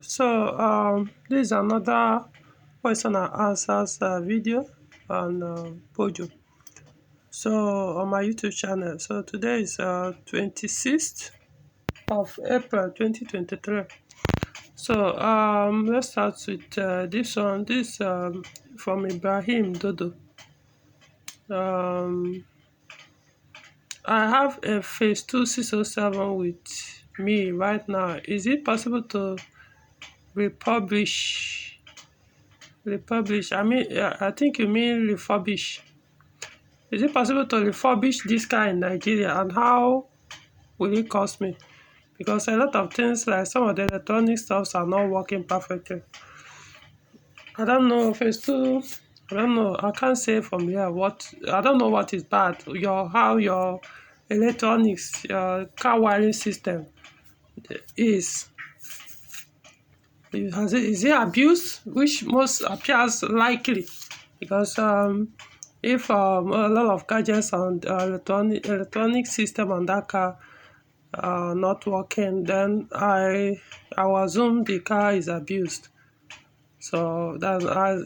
This is another question and answers video on Peugeot. On my YouTube channel. So today is 26th of April 2023. Let's start with this one. This from Ibrahim Dodo. I have a phase 2 607 with me right now. Is it possible to republish? I think you mean refurbish. Is it possible to refurbish this car in Nigeria, and how will it cost me? Because a lot of things, like some of the electronic stuffs, are not working perfectly. I don't know, phase 2, I don't know, I can't say from here what, I don't know what is bad, how your electronics, your car wiring system is. Is it abused, which most appears likely, because if a lot of gadgets and electronic system on that car are not working, then I will assume the car is abused. So I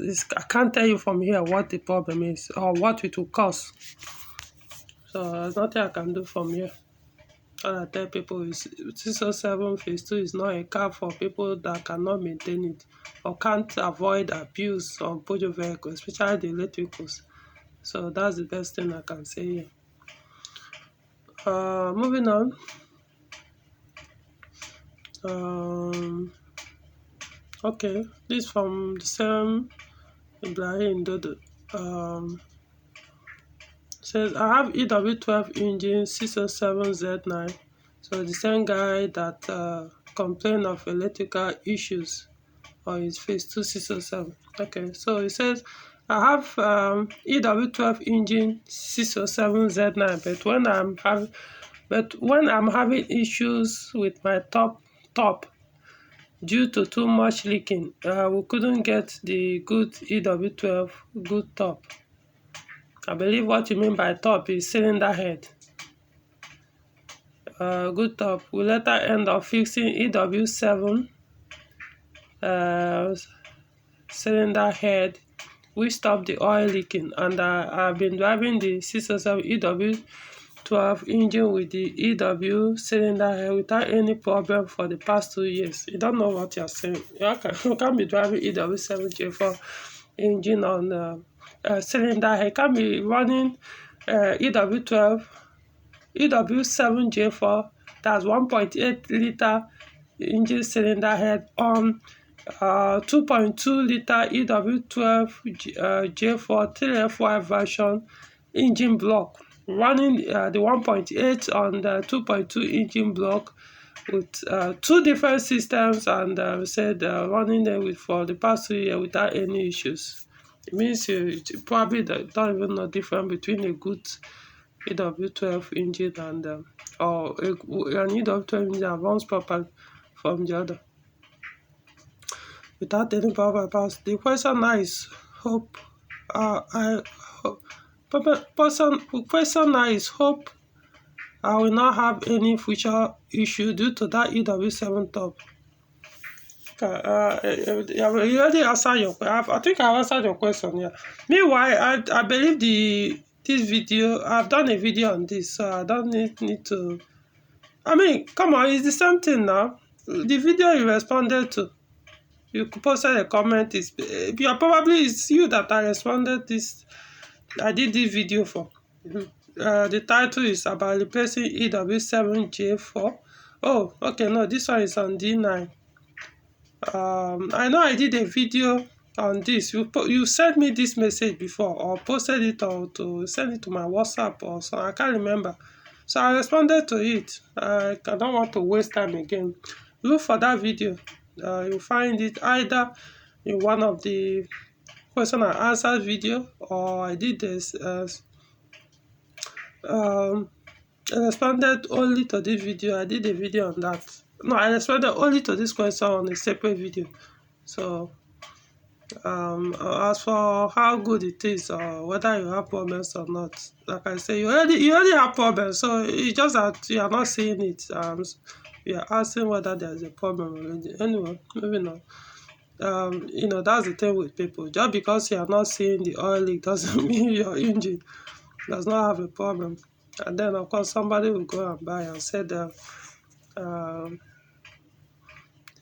can't tell you from here what the problem is or what it will cost. So there's nothing I can do from here. All I tell people is 607 phase 2 is not a car for people that cannot maintain it or can't avoid abuse on Peugeot vehicles, especially the electricals. So that's the best thing I can say here. Moving on. Okay, this from the same Ibrahim Dodo. Says I have EW12 engine 607Z9. So the same guy that complained of electrical issues on his phase 2 607. Okay, so he says I have EW12 engine 607Z9, but when I'm having issues with my top due to too much leaking, we couldn't get the good EW12 good top. I believe what you mean by top is cylinder head. Good top. We later end up fixing EW7 cylinder head, which stopped the oil leaking, and I've been driving the 607 EW12 engine with the EW cylinder head without any problem for the past 2 years. You don't know what you're saying. You can't be driving EW7J4 engine on cylinder head. You can't be running EW7J4, that's 1.8 liter engine cylinder head on 2.2 liter EW12J4 3FY version engine block, running the 1.8 on the 2.2 engine block with 2 different systems, and said running them for the past 2 years without any issues. It means you probably don't even know the difference between a good EW12 engine and or an EW12 engine that runs properly from the other without any problem. The question now is hope. Question now is hope I will not have any future issue due to that EW7 top. You already answered your question. I think I answered your question. Yeah. Meanwhile, I believe this video, I've done a video on this, so I don't need to. I mean, come on, it's the same thing now. The video you responded to, you posted a comment. It's you that I responded this. I did this video for. The title is about replacing EW7J4. Oh, okay, no, this one is on D9. I know I did a video on this. You sent me this message before, or posted it, or to send it to my WhatsApp or so. I can't remember. So I responded to it. I don't want to waste time again. Look for that video. You'll find it either in one of the question and answer video, or I did this I responded only to this video. I did a video on that. No, I responded only to this question on a separate video. So as for how good it is, or whether you have problems or not, like I say, you already have problems, so it's just that you are not seeing it. you're asking whether there's a problem already. Anyway, moving on. That's the thing with people. Just because you are not seeing the oil leak doesn't mean your engine does not have a problem. And then, of course, somebody will go and buy and say that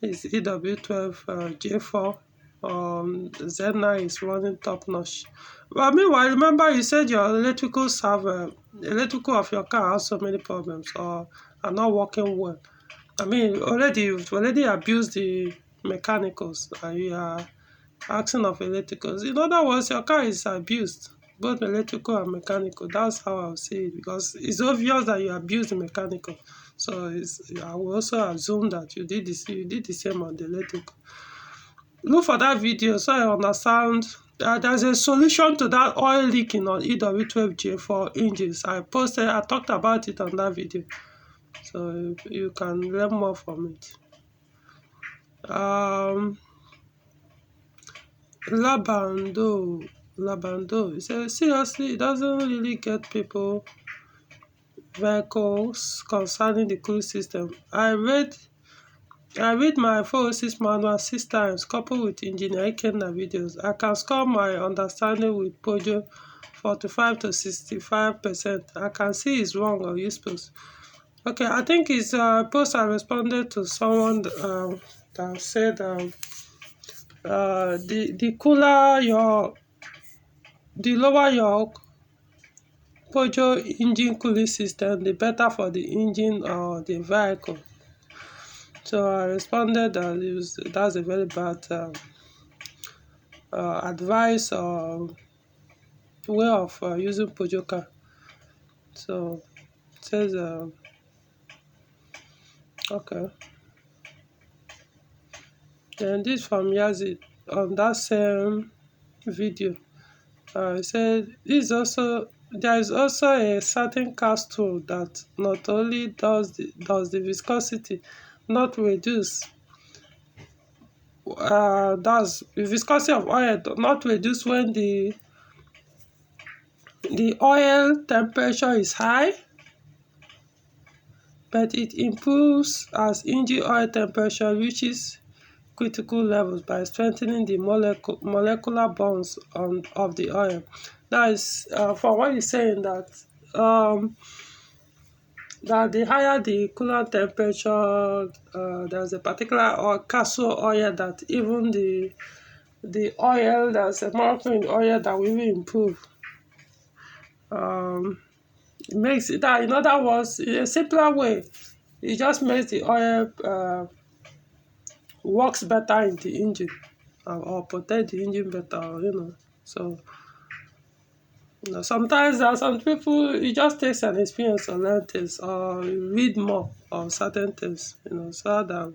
his EW12 J4 Z9 is running top notch. But meanwhile, remember you said your electrical of your car has so many problems or are not working well. I mean, you've already abused the mechanicals and you are asking of electricals. In other words, your car is abused, both electrical and mechanical. That's how I'll say it, because it's obvious that you abuse the mechanical. So I will also assume that you did the same on the electrical. Look for that video so I understand. There's a solution to that oil leaking on EW12J4 engines. I talked about it on that video, so you can learn more from it. Labando, he says, seriously, it doesn't really get people vehicles concerning the cooling system. I read my 406 manual 6 times, coupled with engineering videos. I can score my understanding with Peugeot 45 to 65%. I can see it's wrong or useless. Okay, I think it's a post I responded to someone that said the cooler the lower your Peugeot engine cooling system, the better for the engine or the vehicle. So I responded that that's a very bad advice or way of using Peugeot car. So it says okay. Then this from Yazid on that same video. It said there is also a certain cast tool that not only does the viscosity not reduce, does the viscosity of oil not reduce when the oil temperature is high, but it improves as engine oil temperature reaches critical levels by strengthening the molecular bonds of the oil. That is for what he's saying, that the higher the coolant temperature, there's a particular castle oil that even the oil, there's a molecule in the oil that will improve. It makes it that, in other words, in a simpler way, it just makes the oil works better in the engine or protect the engine better, So sometimes there are some people, it just takes an experience to learn things or read more on certain things, so that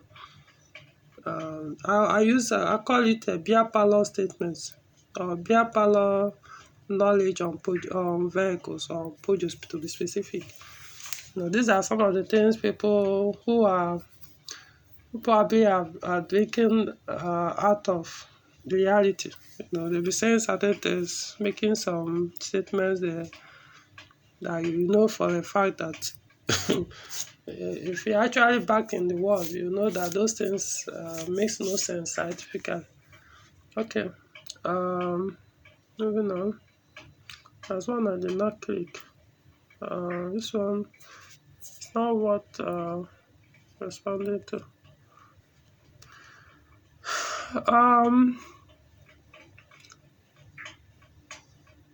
I call it a beer parlor statements or beer parlor knowledge on vehicles or Peugeot to be specific. These are some of the things people who probably are drinking out of reality. They'll be saying certain things, making some statements that for a fact that if you're actually back in the world, that those things makes no sense scientifically. Okay, moving on. There's one I did not click. This one is not what responding to.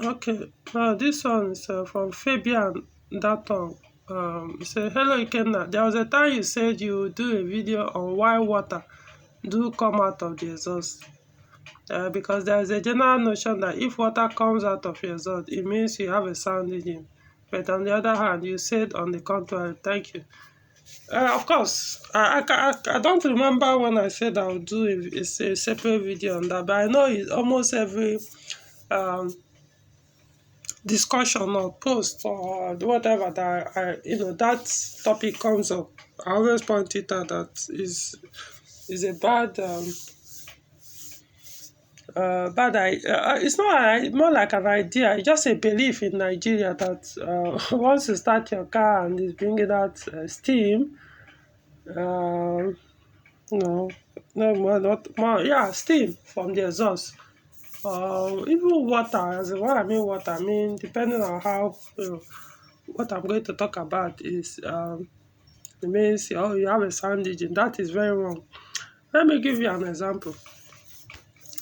Okay, this one is from Fabian Daton. He said, hello Ikenna, there was a time you said you would do a video on why water do come out of the exhaust. Because there is a general notion that if water comes out of your exhaust, it means you have a sound engine. But on the other hand, you said on the contrary. Thank you. Of course, I don't remember when I said I would do a separate video on that, but I know it's almost every discussion or post or whatever that that topic comes up. I always point it out that is a bad it's not more like an idea. It's just a belief in Nigeria that once you start your car and it's bringing out steam, Um, no, no more, not more. Yeah, steam from the exhaust. Even water. As in, what I mean water, I mean depending on how what I'm going to talk about is it means oh you have a sound engine. That is very wrong. Let me give you an example.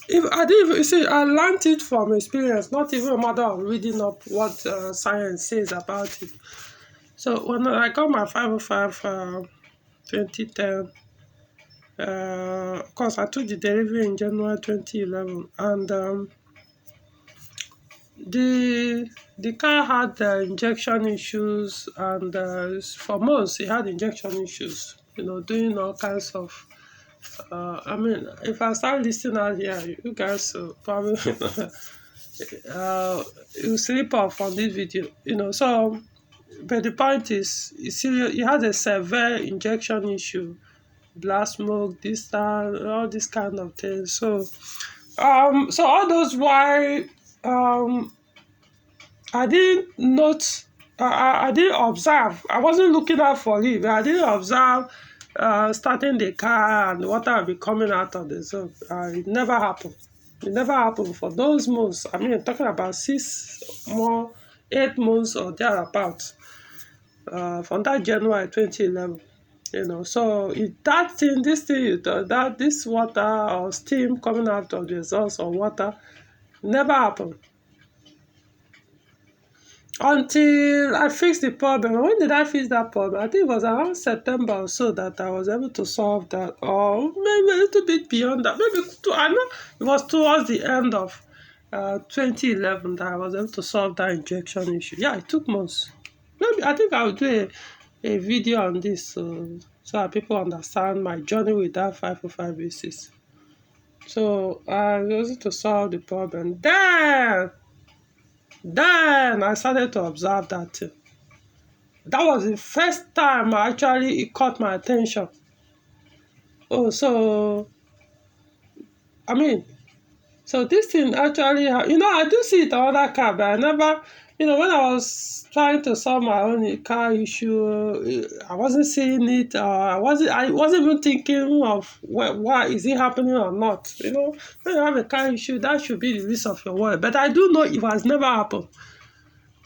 If I didn't even, you see, I learned it from experience, not even a matter of reading up what science says about it. So when I got my 505 2010, of course I took the delivery in January 2011, and the car had injection issues, and for months it had injection issues. Doing all kinds of. I mean, if I start listing out here, you guys will probably you sleep off on this video. So, but the point is, you see, you had a severe injection issue, blast smoke, this, that, all these kind of things. So all those why I didn't note, I didn't observe. I wasn't looking out for it, but I didn't observe starting the car and water will be coming out of the zone. It never happened. It never happened for those months. I mean, I'm talking about 8 months or thereabouts from that January 2011. So this water or steam coming out of the exhaust or water never happened until I fixed the problem. When did I fix that problem? I think it was around September or so that I was able to solve that, or maybe a little bit beyond that. I know it was towards the end of 2011 that I was able to solve that injection issue. Yeah, it took months. Maybe I think I will do a video on this so that people understand my journey with that 505 basis. So I was able to solve the problem. Then I started to observe that too. That was the first time it caught my attention. Oh, so I mean, so this thing actually, I do see it on other car, but I never, when I was trying to solve my own car issue, I wasn't seeing it. I wasn't even thinking of why is it happening or not. When you have a car issue, that should be the least of your worry. But I do know it has never happened.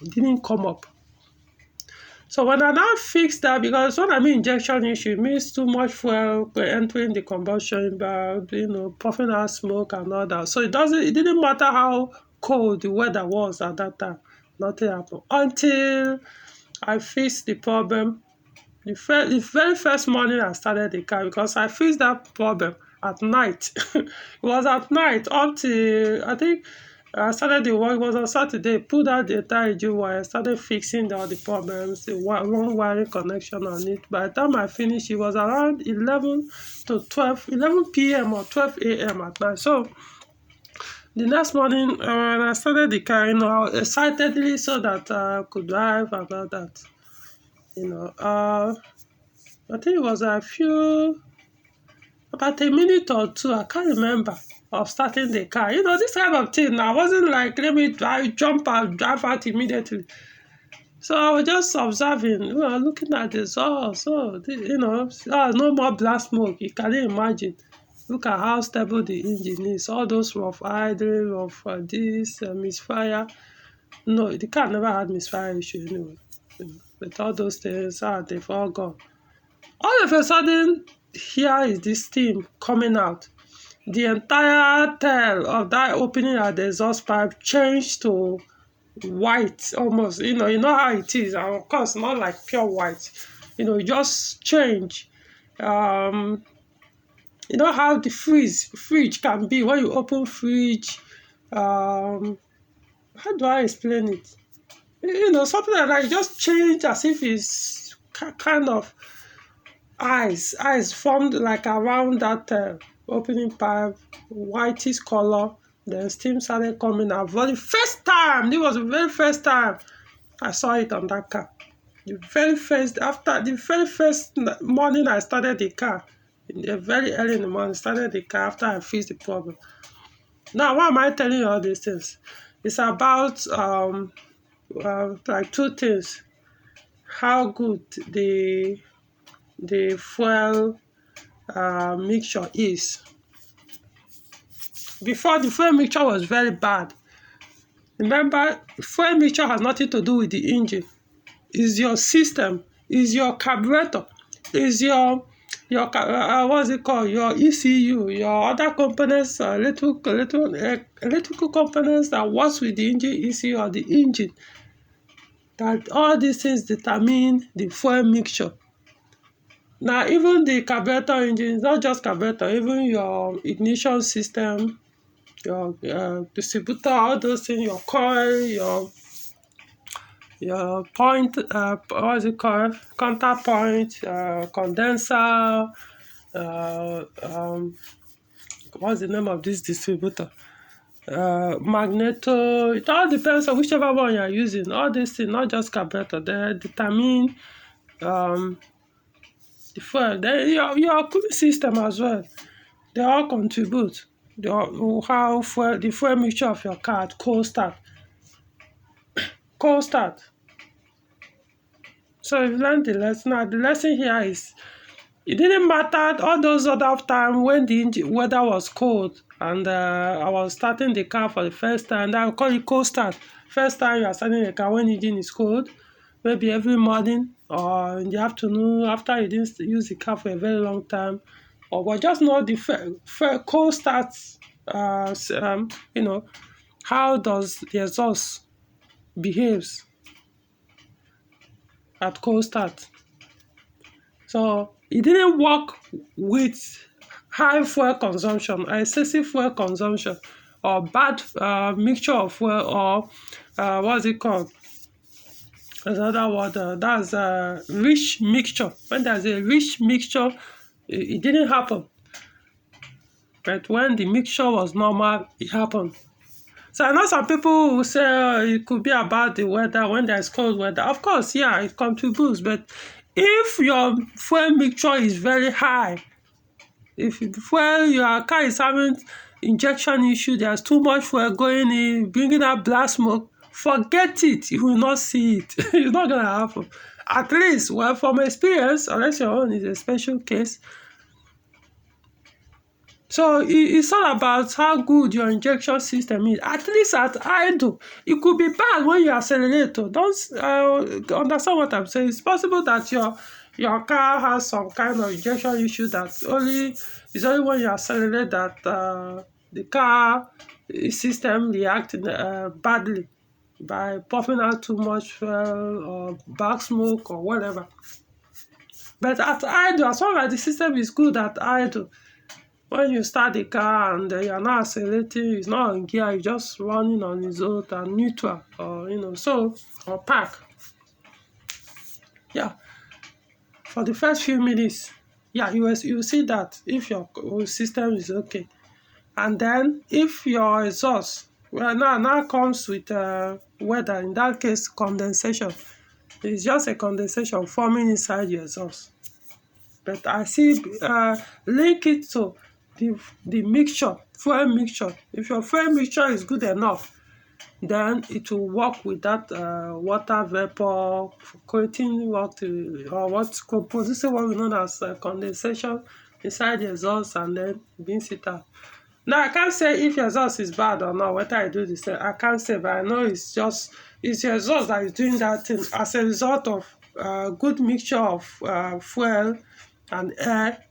It didn't come up. So when I now fix that, because when I mean injection issue, it means too much fuel entering the combustion chamber, puffing out smoke and all that. So it didn't matter how cold the weather was at that time. Nothing happened until I fixed the problem. The very first morning I started the car, because I fixed that problem at night. It was at night up to, I think, I started the work, it was on Saturday, pulled out the entire engine wire, started fixing all the problems, the one wiring connection on it. By the time I finished, it was around 11 p.m. or 12 a.m. at night. So the next morning, when I started the car, I was excitedly so that I could drive and all that. I think it was about a minute or two, I can't remember, of starting the car. This kind of thing. I wasn't like, let me jump out, drive out immediately. So I was just observing, looking at this. No more blast smoke. You can imagine. Look at how stable the engine is. All those rough idling, rough this, misfire. No, the car never had misfire issue anyway. But all those things, they've all gone. All of a sudden, here is this steam coming out. The entire tail of that opening at the exhaust pipe changed to white almost. You know how it is. And of course, not like pure white. It just change. You know how the fridge can be when you open fridge. How do I explain it? Something like that. It just change as if it's kind of eyes formed like around that opening pipe, whitish color. Then steam started coming out. For the first time, it was the very first time I saw it on that car. After the very first morning I started the car, very early in the morning, started the car after I fixed the problem. Now, why am I telling you all these things? It's about like two things. How good the the fuel mixture is. Before, the fuel mixture was very bad. Remember, fuel mixture has nothing to do with the engine. It's your system, it's your carburetor, it's your what's it called? Your ECU, your other components, electrical components that works with the engine, ECU or the engine. That all these things determine the fuel mixture. Now, even the carburetor engine, it's not just carburetor, even your ignition system, your distributor, all those things, your coil, your point, what's it called? Counterpoint, condenser, what's the name of this distributor? Magneto. It all depends on whichever one you are using. All these things, not just carburetor, they determine the fuel. Then your cooling system as well. They all contribute. How the fuel mixture of your car at cold start. So you've learned the lesson. Now the lesson here is it didn't matter all those other time when the weather was cold and I was starting the car for the first time. That I call it cold start. First time you are starting the car when the engine is cold, maybe every morning or in the afternoon after you didn't use the car for a very long time. But just know the cold starts. How does the exhaust behaves at cold start. So it didn't work with high fuel consumption, excessive fuel consumption, or bad mixture of fuel, or what's it called? There's another word. That's rich mixture. When there's a rich mixture, it didn't happen. But when the mixture was normal, it happened. So I know some people will say it could be about the weather when there's cold weather. Of course, yeah, it contributes. But if your fuel mixture is very high, if your car is having injection issue, there's too much fuel going in, bringing out black smoke, forget it. You will not see it. It's not going to happen. At least, well, from experience, unless your own is a special case. So it's all about how good your injection system is. At least at idle, it could be bad when you accelerate. Don't understand what I'm saying. It's possible that your car has some kind of injection issue that it's only when you accelerate that the car system reacts badly by puffing out too much fuel or back smoke or whatever. But at idle, as long as the system is good at idle, when you start the car and you're not accelerating, it's not on gear, you're just running on its own and neutral, or or park. Yeah. For the first few minutes, yeah, you see that if your system is okay. And then if your exhaust, now comes with weather, in that case condensation. It's just a condensation forming inside your exhaust. But I see link it to the mixture, fuel mixture. If your fuel mixture is good enough, then it will work with that water vapor, creating producing what we know as condensation inside the exhaust, and then brings it out. Now I can't say if your exhaust is bad or not, whether I do the same. I can't say, but I know it's your exhaust that is doing that thing as a result of good mixture of fuel and air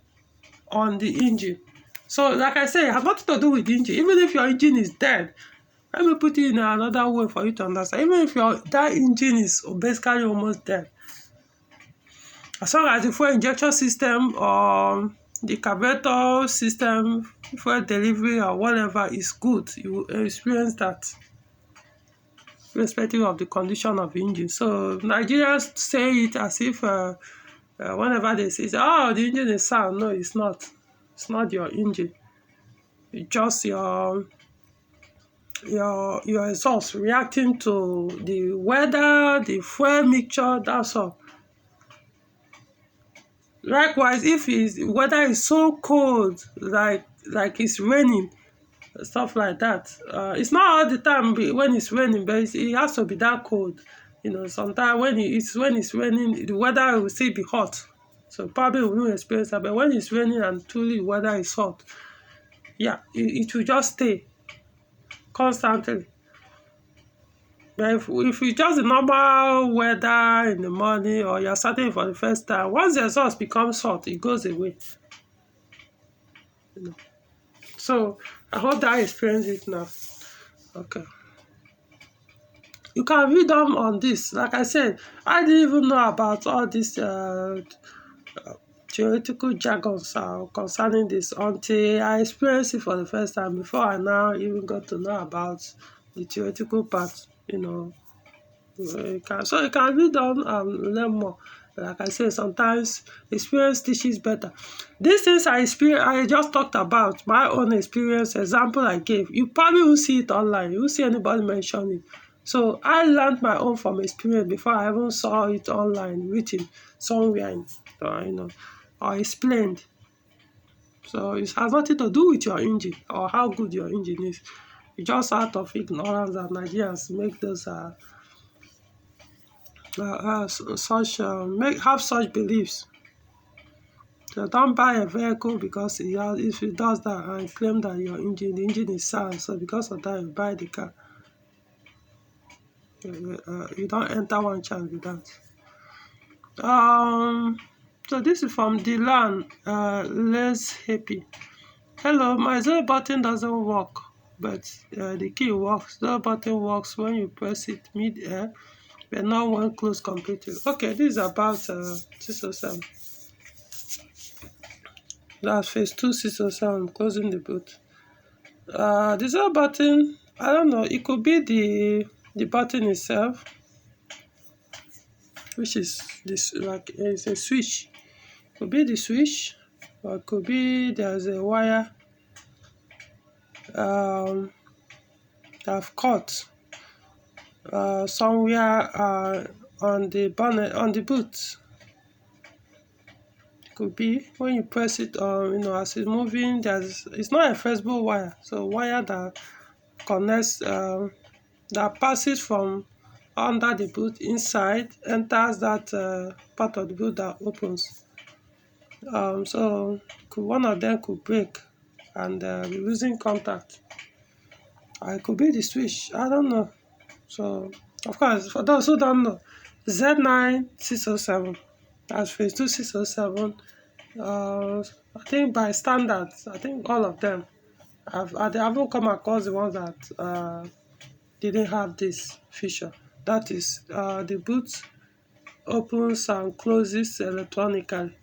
on the engine. So like I say, it has nothing to do with the engine. Even if your engine is dead, let me put it in another way for you to understand. Even if that engine is basically almost dead, as long as the fuel injection system or the carburetor system, fuel delivery or whatever is good, you will experience that irrespective of the condition of the engine. So Nigerians say it as if whenever they say, oh, the engine is sound. No, it's not. It's not your engine. It's just your exhaust reacting to the weather, the fuel mixture, that's all. Likewise, if weather is so cold, like it's raining, stuff like that. It's not all the time when it's raining, but it has to be that cold. Sometimes when it's raining, the weather will still be hot. So probably we won't experience that. But when it's raining and truly weather is hot, yeah, it will just stay constantly. But if it's just the normal weather in the morning, or you're starting for the first time, once the exhaust becomes hot, it goes away. You know. So I hope that I experience it now. Okay. You can read them on this. Like I said, I didn't even know about all these theoretical jargons concerning this until I experienced it for the first time, before I now even got to know about the theoretical part. So you can read on and learn more. Like I say, sometimes experience teaches better. These things I just talked about, my own experience, example I gave. You probably will see it online. You will see anybody mention it. So I learned my own from experience before I even saw it online, written somewhere, or explained. So it has nothing to do with your engine or how good your engine is. It's just out of ignorance that Nigerians make those have such beliefs. So don't buy a vehicle because if it does that and claim that the engine is sound. So because of that, you buy the car. You don't enter one chance with that. So this is from Dylan. Less happy. Hello, my zero button doesn't work, but the key works. Zero button works when you press it mid-air, but not when closed completely. Okay, this is about 607. That's phase 2, 607, closing the boot. The zero button, I don't know, it could be the button itself, which is this, like, it's a switch. It could be the switch, or it could be there's a wire that I've caught somewhere on the bonnet, on the boot. Could be when you press it as it's moving, it's not a flexible wire, so wire that connects that passes from under the boot inside, enters that part of the boot that opens. So one of them could break and be losing contact. It could be the switch, I don't know. So of course, for those who don't know, Z9607, that's phase 2 607. I think by standards, I think all of them, I haven't come across the ones that didn't have this feature. That is, the boot opens and closes electronically.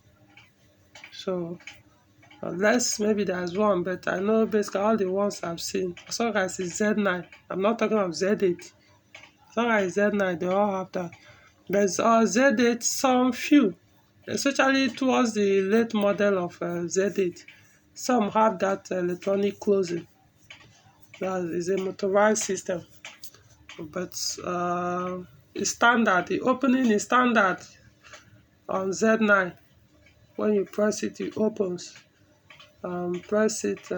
So unless maybe there's one, but I know basically all the ones I've seen, as long as it's Z9, I'm not talking of Z8. As long as it's Z9, they all have that. But Z8, some few, especially towards the late model of Z8, some have that electronic closing. That is a motorized system. But it's standard. The opening is standard on Z9. When you press it, it opens. Press it.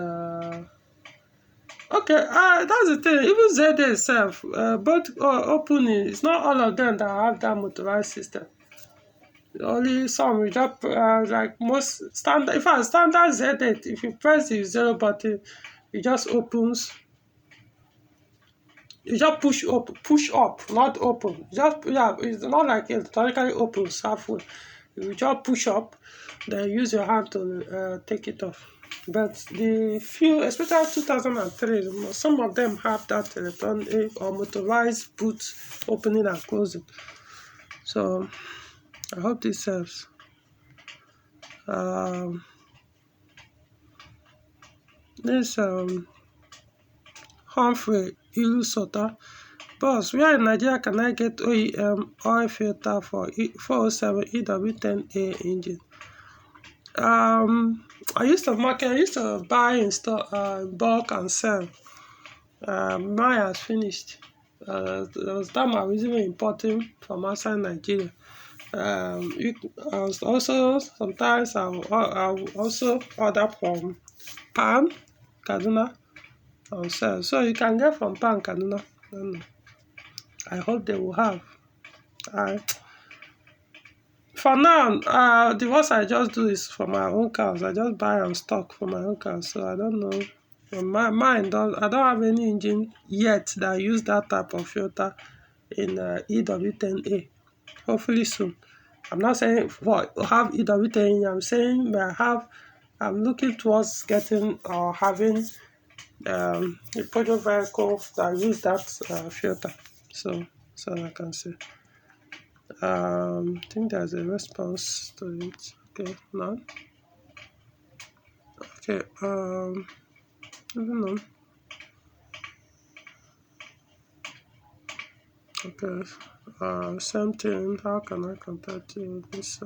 Okay, that's the thing. Even Z8 itself, both opening, it's not all of them that have that motorized system. Only some will just like most standard. In fact, standard Z8, if you press the zero button, it just opens. You just push up, not open. It's not like electronically opens halfway. You just push up, then use your hand to take it off. But the few, especially 2003, some of them have that electronic or motorized boot opening and closing. So I hope this helps. This Humphrey Ilusota. Boss, where in Nigeria can I get OEM oil filter for 407 EW10A engine? I used to buy in store, bulk and sell. Mine has finished. There was time I was even importing from outside Nigeria. Sometimes I'll also order from Pan, Kaduna, and sell. So you can get from Pan, Kaduna. I hope they will have. For now, the ones I just do is for my own cars. I just buy and stock for my own cars. So I don't know. Mine don't. I don't have any engine yet that use that type of filter in EW10A. Hopefully soon. I'm not saying for have EW10A. I'm saying I'm looking towards getting or having a Peugeot vehicle that use that filter. So I can say. I think there's a response to it. Okay, none. Okay, I don't know. Okay, same thing. How can I contact you? This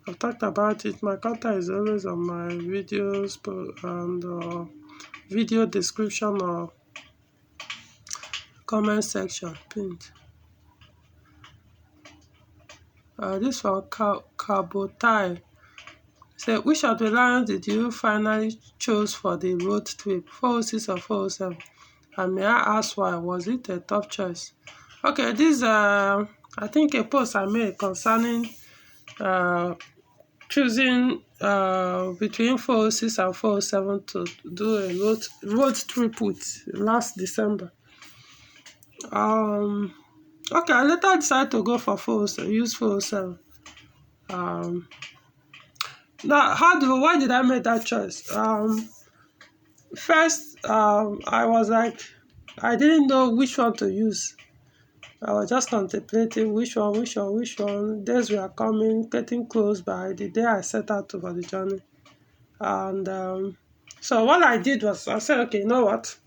I've talked about it. My contact is always on my videos and video description or comment section pinned. This one Cabotai. So, which of the lines did you finally choose for the road trip? 406 or 407? And may I ask why? Was it a tough choice? Okay, this I think a post I made concerning choosing between 406 and 407 to do a road trip with last December. Okay, I later decided to go for 407, use 407. Now, why did I make that choice? First, I was like, I didn't know which one to use. I was just contemplating which one. Days were coming, getting close by the day I set out for the journey. And so what I did was, I said, okay, you know what?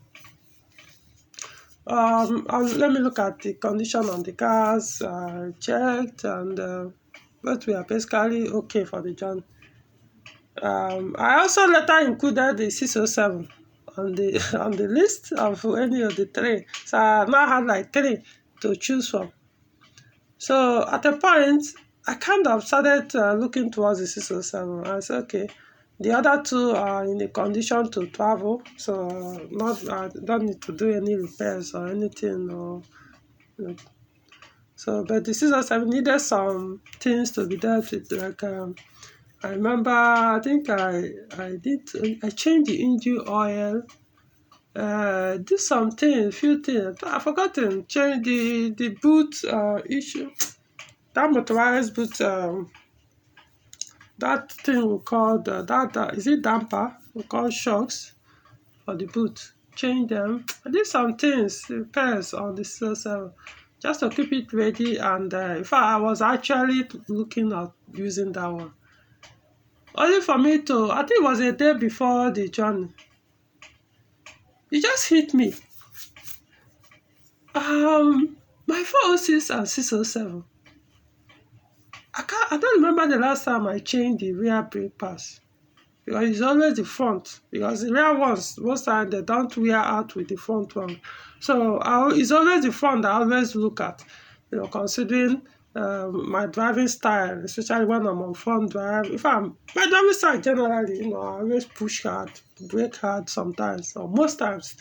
Let me look at the condition on the cars. I checked, and but we are basically okay for the journey. I also later included the 607 on the on the list of any of the three. So I now had like three to choose from. So at a point, I kind of started looking towards the 607. I said, okay, the other two are in the condition to travel, so I don't need to do any repairs or anything. But the 607 needed some things to be dealt with, like I remember, I think I changed the engine oil, did something, few things. I forgotten, change the boot issue, that motorized boot, that thing we call is it damper? We call shocks for the boot. Change them. I did some things, repairs on the 607, just to keep it ready. And in fact, I was actually looking at using that one. Only for me to, I think it was a day before the journey. It just hit me. My 406 and 607. I don't remember the last time I changed the rear brake pads. Because it's always the front. Because the rear ones, most times they don't wear out with the front one. So it's always the front I always look at. Considering my driving style, especially when I'm on front drive. My driving style generally, I always push hard, brake hard sometimes, or most times.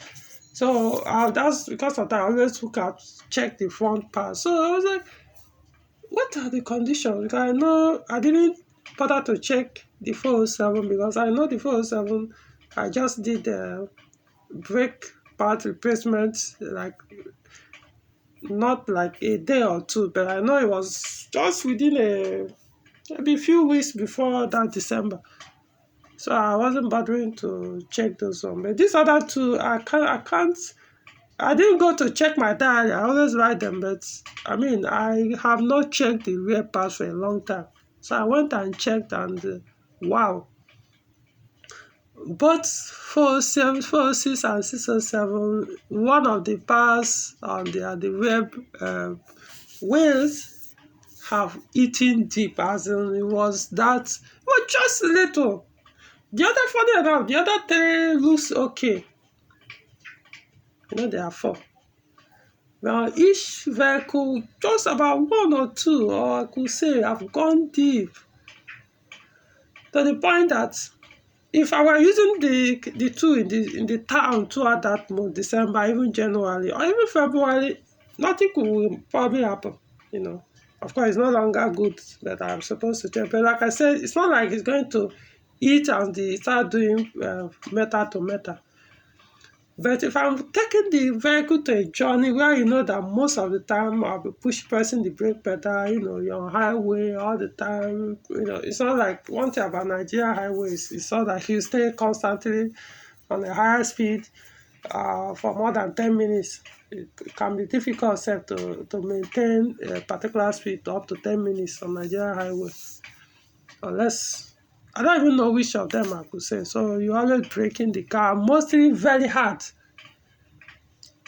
So that's because of that. I always check the front part. So I was like, what are the conditions? Because I know I didn't bother to check the 407 because I know the 407. I just did brake part replacement, like not like a day or two, but I know it was just within maybe a few weeks before that December. So I wasn't bothering to check those ones. But these other two, I didn't go to check my diary. I always write them, but I have not checked the rear parts for a long time. So I went and checked, and wow. Both 407, 406 and 607, one of the parts on the rear wheels have eaten deep, as in it was just little. The other, funny enough, the other three looks okay. There are four. Now each vehicle, just about one or two, or I could say, have gone deep. To the point that if I were using the two in the town throughout that month, December, even January, or even February, nothing could probably happen. Of course, it's no longer good that I'm supposed to change. But like I said, it's not like it's going to eat and start doing metal to metal. But if I'm taking the vehicle to a journey where you know that most of the time I'll be pressing the brake pedal, you're on highway all the time, it's not like one thing about Nigeria highways, it's not that you stay constantly on a higher speed for more than 10 minutes. It can be difficult to maintain a particular speed up to 10 minutes on Nigeria highway. Unless, I don't even know which of them I could say. So you're always braking the car, mostly very hard.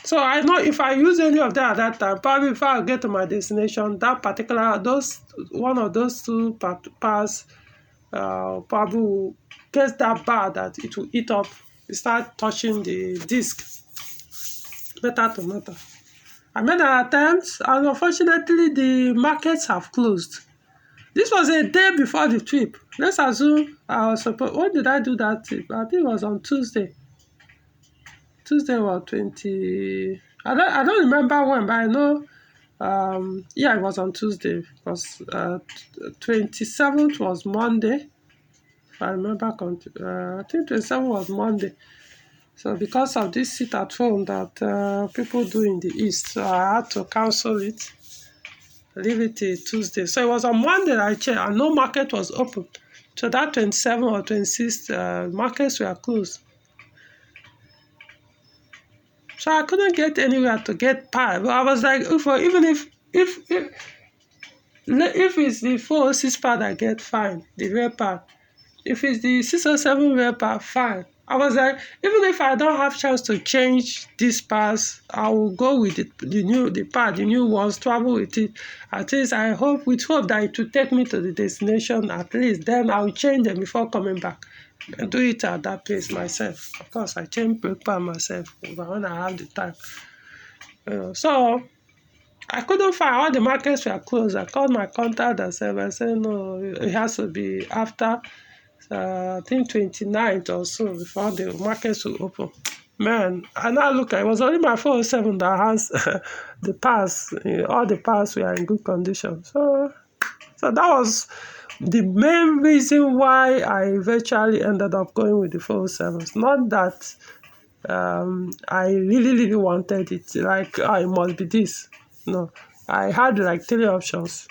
So I know if I use any of that at that time, probably if I get to my destination, that particular, one of those two parts probably will get that bad that it will eat up, start touching the disc, metal to metal. I made an attempt, and unfortunately the markets have closed. This was a day before the trip. Let's assume I was supposed, when did I do that trip? I think it was on Tuesday. Tuesday was 20, I don't remember when, but I know, yeah, it was on Tuesday, because 27th was Monday, if I remember, I think 27th was Monday. So because of this sit at home that people do in the East, so I had to cancel it, leave it till Tuesday. So it was on Monday that I checked, and no market was open. So that 27th or 26th, markets were closed. So I couldn't get anywhere to get pie. But I was like, even if it's the 406 part I get, fine, the rear part. If it's the 607 rear part, fine. I was like, even if I don't have chance to change this parts, I will go with the new ones, travel with it. At least I hope that it will take me to the destination. At least then I will change them before coming back and do it at that place myself. Of course, I change brake pad myself when I have the time. So I couldn't find, all the markets were closed. I called my contact and I said no, it has to be after I think 29th or so before the markets will open. Man, I now look at it, was only my 407 that has the pass. All the pass were in good condition. So that was the main reason why I eventually ended up going with the 407s. Not that I really wanted it, like it must be this. No, I had like 3 options.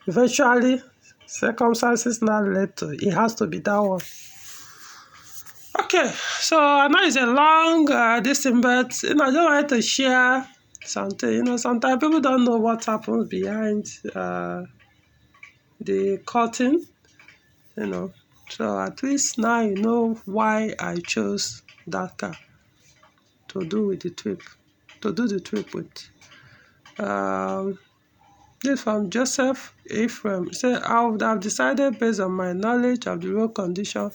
Eventually, circumstances now led to it has to be that one. Okay, so I know it's a long this thing, but I just wanted to share something. Sometimes people don't know what happens behind the curtain. So at least now you know why I chose that car to do the trip with. This from Joseph Ephraim. Say, I would have decided based on my knowledge of the road condition,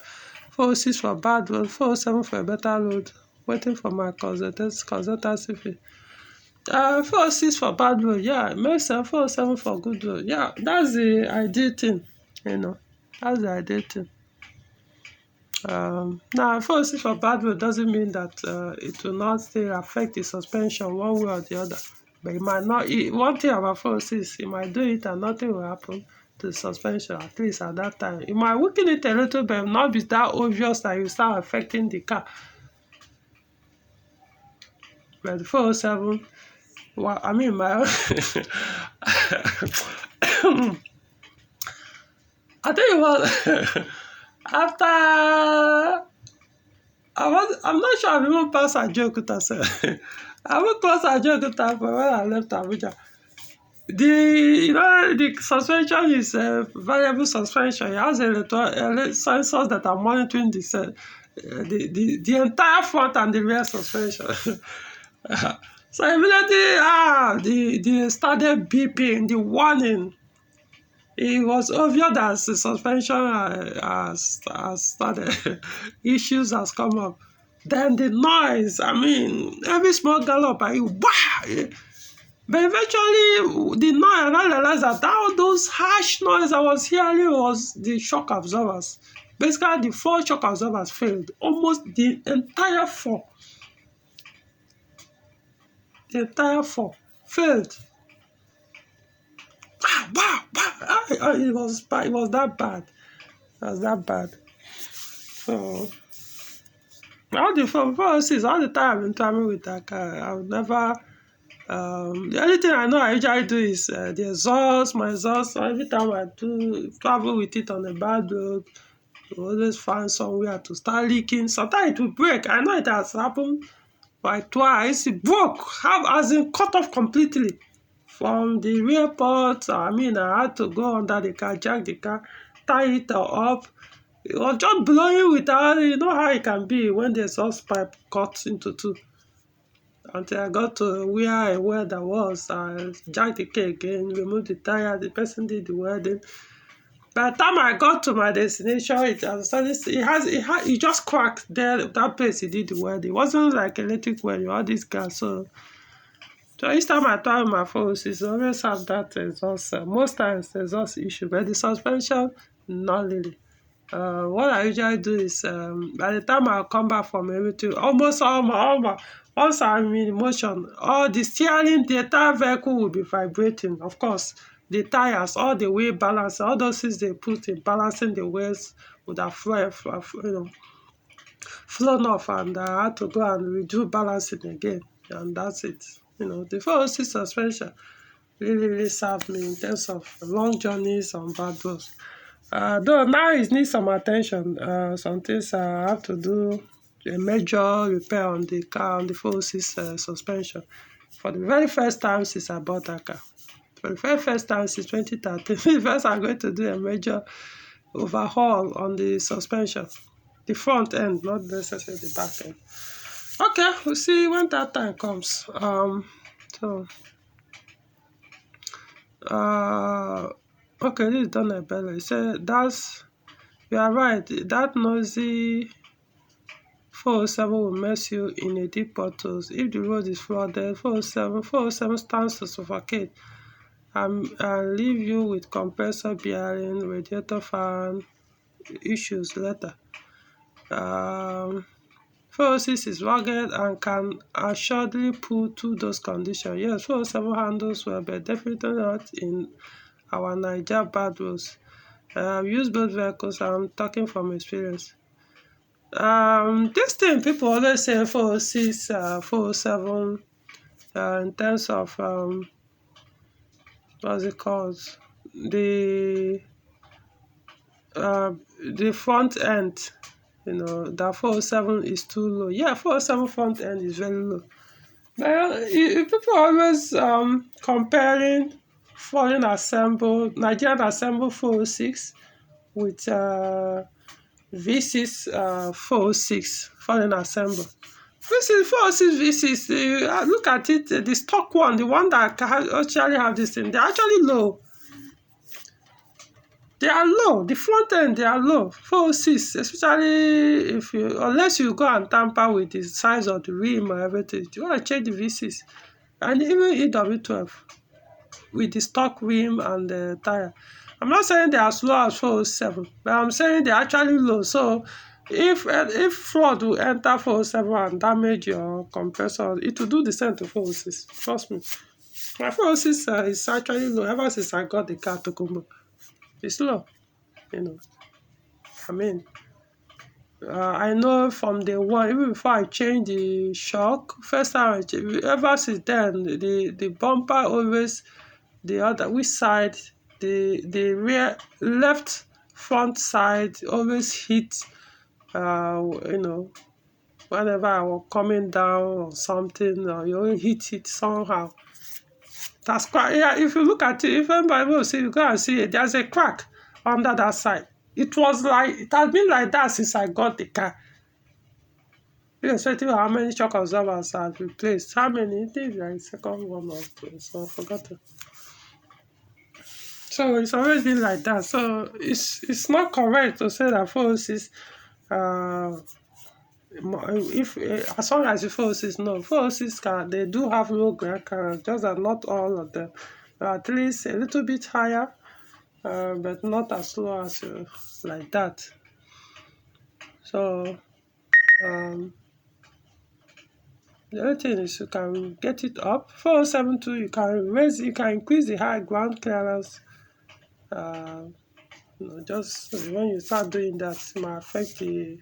406 for bad road, 407 for a better road, waiting for my consultancy fee. 406 for bad road, yeah, it makes sense. 407 for good road, yeah, that's the ideal thing, that's the ideal thing. Now, 406 for bad road doesn't mean that it will not still affect the suspension one way or the other. But it might not. One thing about 406, you might do it and nothing will happen to the suspension, at least at that time. You might weaken it a little bit, not be that obvious that you start affecting the car. But the 407, well, I mean, my I tell you what, after I'm not sure I've even passed Ajaokuta, sir. I haven't crossed Ajaokuta for when I left Abuja. The suspension is a variable suspension. It has sensors that are monitoring the entire front and the rear suspension. So immediately, the started beeping, the warning. It was obvious that the suspension has started, issues has come up. Then the noise, I mean, every small gallop, wow! But eventually, the noise, I realized that all those harsh noise I was hearing was the shock absorbers. Basically, the 4 shock absorbers failed. Almost the entire 4. The entire 4 failed. Wow, wow, wow. It was bad. It was that bad. It was that bad. So all the policies, all the time I've been traveling with that car, I've never. The only thing I know I usually do is the exhaust, my exhaust. So every time I do travel with it on a bad road, you always find somewhere to start leaking. Sometimes it will break. I know it has happened like twice. It broke, have as in cut off completely from the rear port. I mean, I had to go under the car, jack the car, tie it up. It was just blowing without, you know how it can be when the exhaust pipe cuts into two. Until I got to where a welder was, I jacked the car again, removed the tire, the person did the welding. By the time I got to my destination, it just cracked there, that place he did the welding. It wasn't like electric welding, all this gas. So each time I travel my phones, it's always have that exhaust. Most times exhaust issue, but the suspension, not really. What I usually do is by the time I come back from everything, almost all my once I'm in motion, all the steering, the entire vehicle will be vibrating. Of course, the tires, all the wheel balance, all those things they put in balancing the wheels would have flown off, and I had to go and redo balancing again, and that's it. The 406 suspension really served me in terms of long journeys on bad roads. Though now it needs some attention. Some things I have to do a major repair on the car, on the 406 suspension. For the very first time since I bought that car. For the very first time since 2013, first I'm going to do a major overhaul on the suspension. The front end, not necessarily the back end. Okay, we'll see when that time comes. Okay, this is Donna Bello. He said, you are right. That noisy 407 will mess you in a deep potholes. If the road is flooded, 407 stands to suffocate and leave you with compressor bearing, radiator fan issues later. 406 is rugged and can assuredly pull through those conditions. Yes, 407 handles well, but definitely not in our Niger bad roads. I've used both vehicles. I'm talking from experience. This thing people always say 406, 407, in terms of what's it called? The front end, that 407 is too low. Yeah, 407 front end is very low. Well, people always comparing foreign assembled, Nigerian assembled 406 with V6 406 foreign assemble. V6 406 V6, look at it, the stock one, the one that actually have this thing, they're actually low. They are low. The front end, they are low. 406, especially unless you go and tamper with the size of the rim or everything. You want to check the V6 and even EW12 with the stock rim and the tire. I'm not saying they are slow as 407, but I'm saying they're actually low. So if flood will enter 407 and damage your compressor, it will do the same to 406. Trust me. My 406 is actually low ever since I got the car to Kumbo. It's low. I mean, I know from the one, even before I changed the shock, first time ever since then, the bumper always, the other, which side, the rear, left front side always hit, whenever I was coming down or something, you always hit it somehow. That's quite, yeah, if you look at it, if anybody will see, you go and see it, there's a crack under that side. It has been like that since I got the car. Irrespective of how many shock absorbers I've replaced. How many? I think like second one or two, so I forgot it. So it's always been like that. So it's not correct to say that 406 if as long as the 406 no 406 car, they do have low ground clearance, just that not all of them. At least a little bit higher, but not as low as like that. So The other thing is you can get it up. 472, you can raise, you can increase the high ground clearance. Just when you start doing that, it might affect the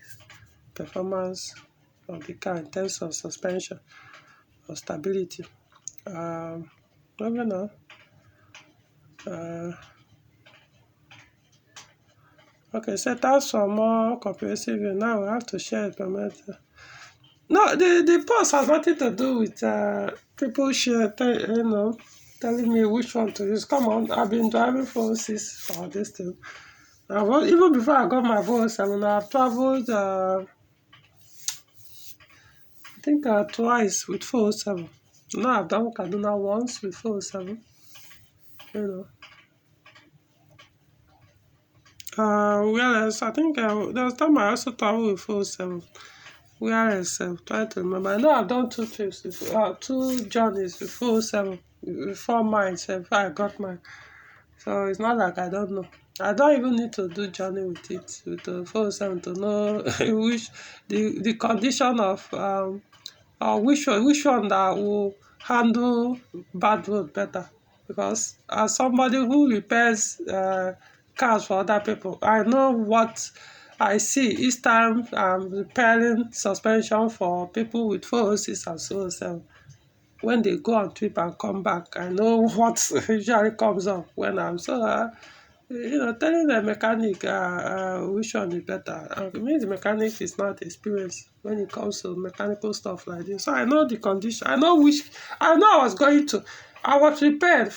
performance of the car in terms of suspension or stability. Moving on. Okay, set out some more comprehensive view. Now we have to share it per method. No, the post has nothing to do with people telling me which one to use. Come on, I've been driving for 6 for this thing. Even before I got my voice, I've traveled, I think twice with 407. Now I've done Kaduna once with 407. Whereas I think there was time I also traveled with 407. Whereas trying to remember, I know I've done 2 trips, 2 journeys with 407 before mine, before I got mine. So it's not like I don't know. I don't even need to do journey with it, with the 407 to know which the condition of which one that will handle bad road better. Because as somebody who repairs cars for other people, I know what I see each time I'm repairing suspension for people with 406 and 407. When they go on trip and come back, I know what usually comes up when I'm telling the mechanic which one is better. It means the mechanic is not experienced when it comes to mechanical stuff like this. So I know the condition. I know I was prepared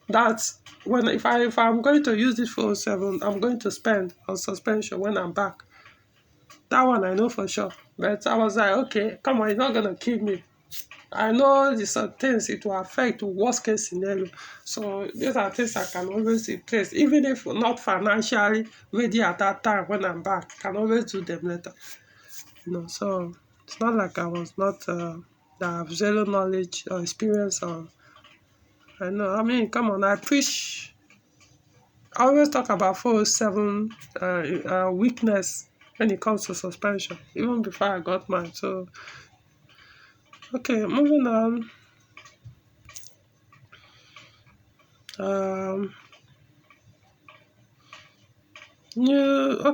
that if I'm going to use this 407, I'm going to spend on suspension when I'm back. That one I know for sure. But I was like, okay, come on, it's not gonna kill me. I know these are things it will affect worst case scenario. So these are things I can always replace, even if not financially ready at that time when I'm back. I can always do them later. So it's not like I was not that I have zero knowledge or experience on. I know. I mean, come on, I always talk about 407 weakness when it comes to suspension, even before I got mine. So okay, moving on.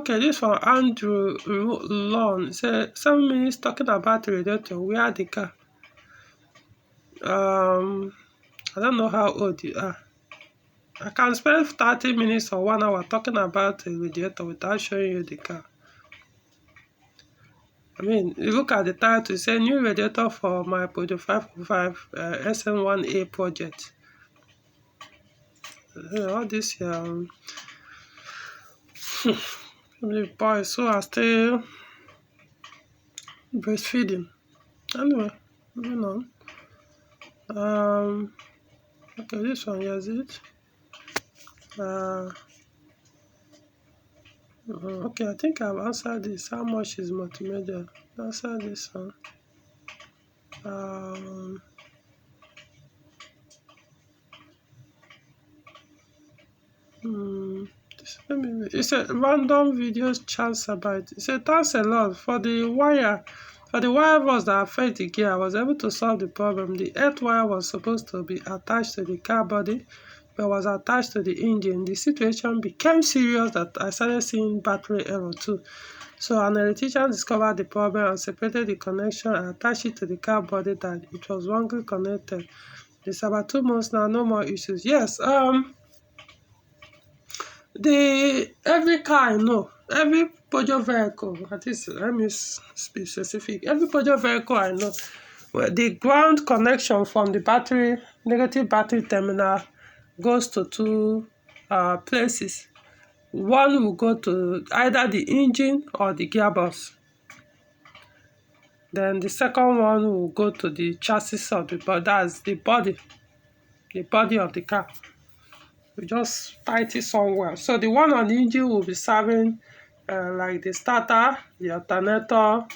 This one Andrew Lawn say 7 minutes talking about the radiator. Where the car? I don't know how old you are. I can spend 30 minutes or 1 hour talking about the radiator without showing you the car. I mean, you look at the title, it says new radiator for my Peugeot 505 SN1A project. All this the boys who are still breastfeeding. Anyway, moving on. Okay, this one, here's it. Okay, I think I've answered this. How much is multimedia? Answer this one. It's a random videos chance about. It said thanks a lot for the wire. For the wire was that affect the gear, I was able to solve the problem. The earth wire was supposed to be attached to the car body, but was attached to the engine. The situation became serious that I started seeing battery error too. So an electrician discovered the problem and separated the connection and attached it to the car body that it was wrongly connected. It's about 2 months now, no more issues. Yes, every car I know, every Peugeot vehicle, at least let me be specific, every Peugeot vehicle I know, where the ground connection from the negative battery terminal goes to 2 places. One will go to either the engine or the gearbox. Then the second one will go to the chassis of the body, that's the body of the car. We just tight it somewhere. So the one on the engine will be serving like the starter, the alternator,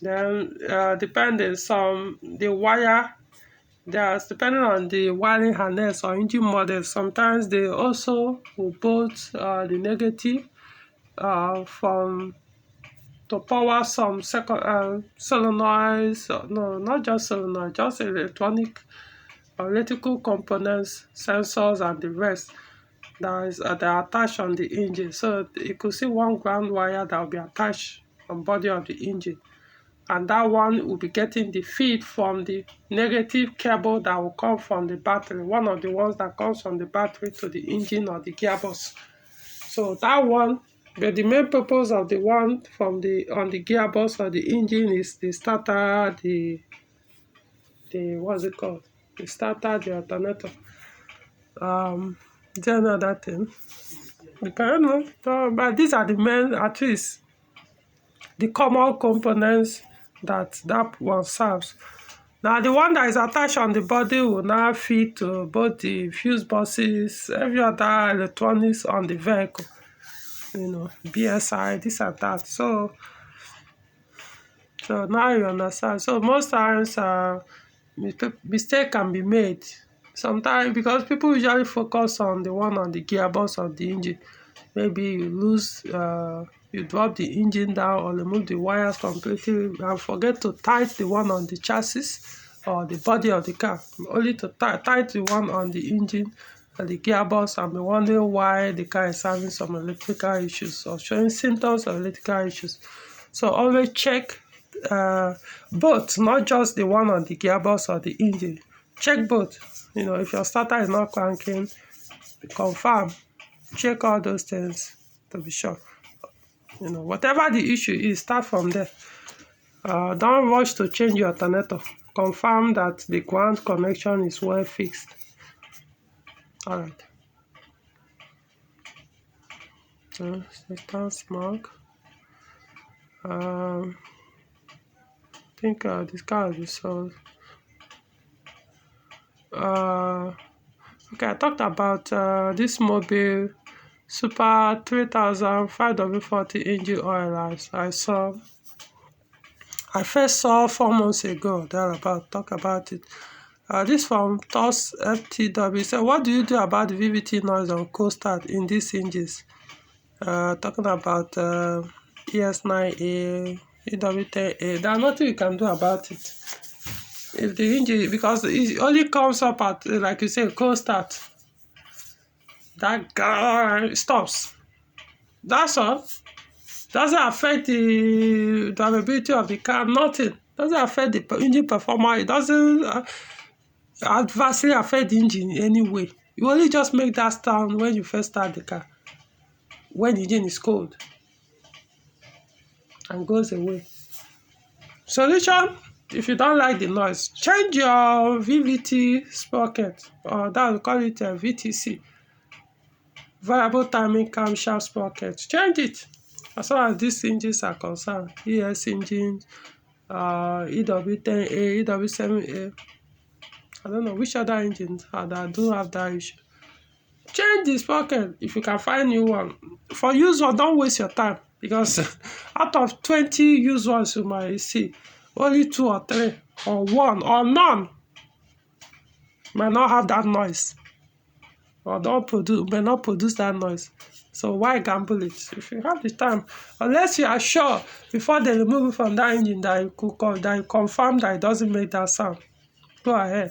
then depending on the wire, depending on the wiring harness or engine model, sometimes they also will bolt the negative from to power some solenoids. No, not just solenoid, just electrical components, sensors, and the rest that are attached on the engine. So you could see one ground wire that will be attached on body of the engine, and that one will be getting the feed from the negative cable that will come from the battery, one of the ones that comes from the battery to the engine or the gearbox. So that one, but the main purpose of the one from the on the gearbox or the engine is the starter, the what's it called? The starter, the alternator. Is there another thing? Because know, so, but these are the main, at least the common components that one serves. Now the one that is attached on the body will now feed to both the fuse boxes, every other electronics on the vehicle, BSI, this and that. So now you understand. So most times mistake can be made sometimes, because people usually focus on the one on the gearbox of the engine. Maybe you drop the engine down or remove the wires completely and forget to tighten the one on the chassis or the body of the car, only to tighten the one on the engine and the gearbox, and be wondering why the car is having some electrical issues or showing symptoms of electrical issues. So always check both, not just the one on the gearbox or the engine. Check both. If your starter is not cranking, confirm. Check all those things to be sure. Whatever the issue is, start from there. Don't rush to change your alternator. Confirm that the ground connection is well fixed. Alright. Start smoke. I think this car will be sold. Okay, I talked about this Mobile Super 3000 5W40 engine oil I first saw 4 months ago, thereabout. Talk about it. This from TOS FTW. So what do you do about the VVT noise on cold start in these engines? Talking about ES9A, EW10A. There's nothing you can do about it. If the engine, because it only comes up at, like you say, cold start, that guy stops. That's all. Doesn't affect the drivability of the car. Nothing. Doesn't affect the engine performance. It doesn't adversely affect the engine in any way. You only just make that sound when you first start the car, when the engine is cold, and goes away. Solution: if you don't like the noise, change your VVT sprocket, or that we call it a VTC, variable timing camshaft sprocket. Change it. As far as these engines are concerned, ES engines, EW10A, EW7A, I don't know which other engines that do have that issue. Change the sprocket if you can find new one. For used one, don't waste your time, because out of 20 used ones you might see, only 2 or 3 or 1 or none might not have that noise, or may not produce that noise. So why gamble it if you have the time? Unless you are sure before they remove it from that engine that you confirm that it doesn't make that sound, go ahead.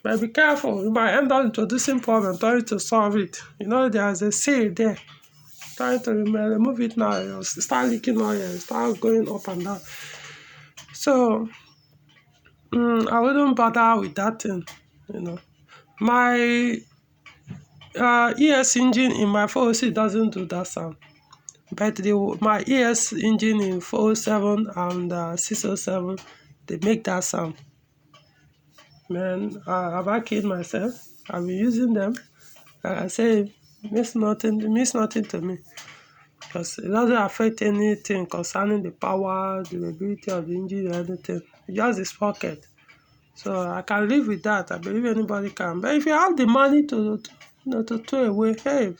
But be careful, you might end up introducing problem, trying to solve it. There's a seal there. Trying to remove it now, you start leaking oil, start going up and down. So I wouldn't bother with that thing. My ES engine in my 406 doesn't do that sound, but my ES engine in 407 and 607, they make that sound. Man, have I killed myself? I've been using them. I say it means nothing to me, because it doesn't affect anything concerning the power, the durability of the engine or anything. It's just the sprocket. So I can live with that. I believe anybody can. But if you have the money to throw away, hey,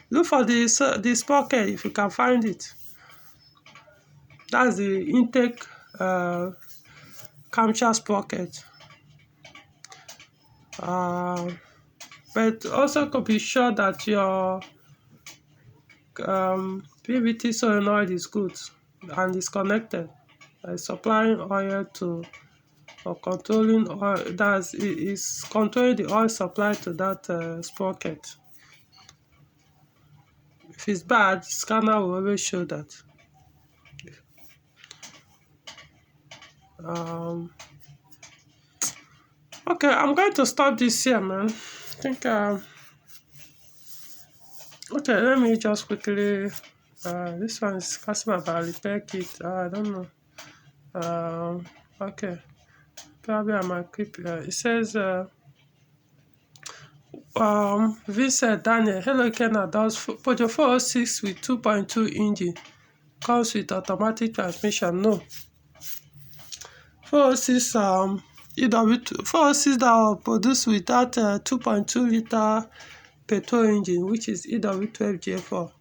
look for the sprocket if you can find it. That's the intake camshaft sprocket. But also could be sure that your PVT solenoid is good. and it's connected. It's supplying oil to, or controlling oil, that's it is controlling the oil supply to that sprocket. If it's bad, scanner will always show that. Okay, I'm going to stop this here, man. I think okay, let me just quickly this one is asking about repair kit. I don't know. Okay, probably I might keep it says Vincent Daniel, hello Kenna, does Peugeot 406 with 2.2 engine comes with automatic transmission? No. 406 EW2 406 that was produced with that 2.2 liter petrol engine, which is EW12J4.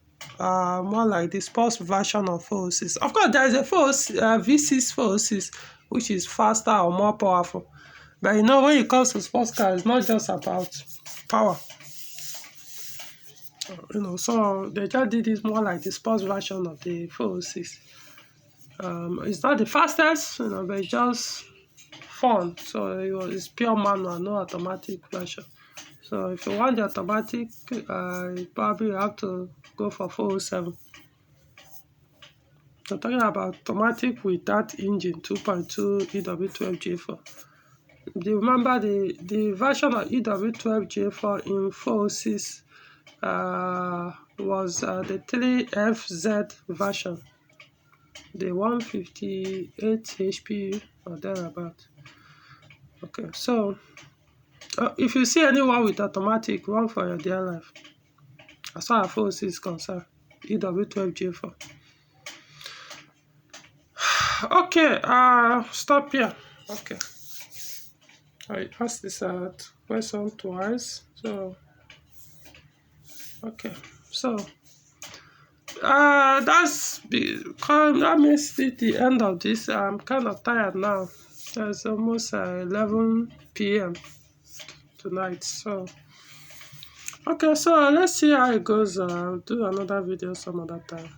More like the sports version of 406. Of course, there is a V6 406 which is faster or more powerful. But you know, when it comes to sports cars, it's not just about power. You know, so they just did it more like the sports version of the 406. It's not the fastest, you know, but it's just fun. So it's pure manual, no automatic version. So if you want the automatic, you probably have to go for 407. So talking about automatic with that engine, 2.2 EW12J4. Remember the version of EW12J4 in 406 was the 3FZ version, the 158 HP or thereabout. Okay, so if you see anyone with automatic, run for your dear life. As far as 406 is concerned, EW12J4. Okay, stop here. Okay, I asked this question twice. So okay, so that makes it the end of this. I'm kind of tired now. It's almost 11 p.m. tonight. So okay, so let's see how it goes. I'll do another video some other time.